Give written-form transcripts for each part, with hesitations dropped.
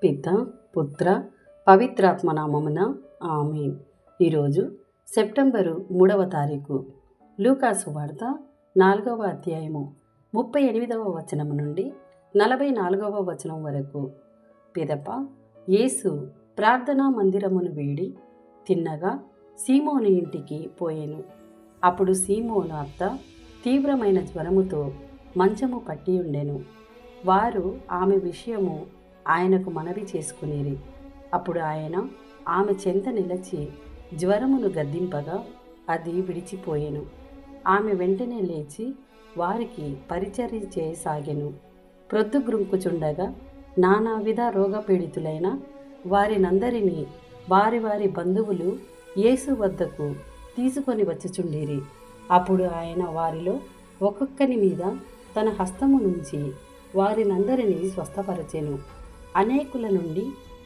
పిత పుత్ర పవిత్రాత్మ నామమున ఆమేన్. ఈరోజు సెప్టెంబరు 3వ తారీఖు. లూకాసు వార్త 4వ అధ్యాయము 38వ వచనము నుండి 44వ వచనం వరకు. పిదప యేసు ప్రార్థనా మందిరమును వీడి తిన్నగా సీమోను ఇంటికి పోయెను. అప్పుడు సీమోను అత్త తీవ్రమైన జ్వరముతో మంచము పట్టి ఉండెను. వారు ఆమె విషయము ఆయనకు మనవి చేసుకునేరి. అప్పుడు ఆయన ఆమె చెంత నిలచి జ్వరమును గద్దింపగా అది విడిచిపోయెను. ఆమె వెంటనే లేచి వారికి పరిచర్య చేయసాగెను. ప్రొద్దుగ్రుంకుచుండగా నానావిధ రోగపీడితులైన వారినందరినీ వారి వారి బంధువులు యేసు వద్దకు తీసుకొని వచ్చుచుండిరి. అప్పుడు ఆయన వారిలో ఒక్కొక్కని మీద తన హస్తము నుంచి వారినందరినీ స్వస్థపరచెను. అనేకుల నుండి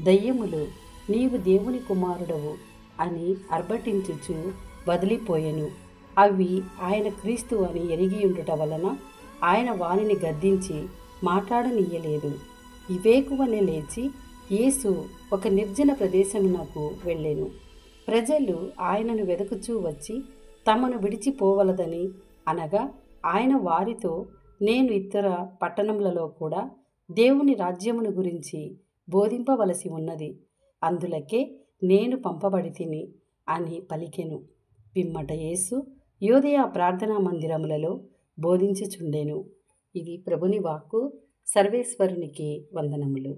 దయ్యములు నీవు దేవుని కుమారుడవు అని అర్భటించుచు వదిలిపోయెను. అవి ఆయన క్రీస్తు అని ఎరిగి ఉండుట వలన ఆయన వారిని గద్దించి మాట్లాడనీయలేదు. ఇవేకువనే లేచి యేసు ఒక నిర్జన ప్రదేశమునకు వెళ్ళెను. ప్రజలు ఆయనను వెదకుచూ వచ్చి తమను విడిచిపోవలదని అనగా ఆయన వారితో, నేను ఇతర పట్టణములలో కూడా దేవుని రాజ్యమును గురించి బోధింపవలసి ఉన్నది, అందులకే నేను పంపబడితిని అని పలికెను. పిమ్మట యేసు యూదయ ప్రార్థనా మందిరములలో బోధించుచుండెను. ఇది ప్రభుని వాక్కు. సర్వేశ్వరునికి వందనములు.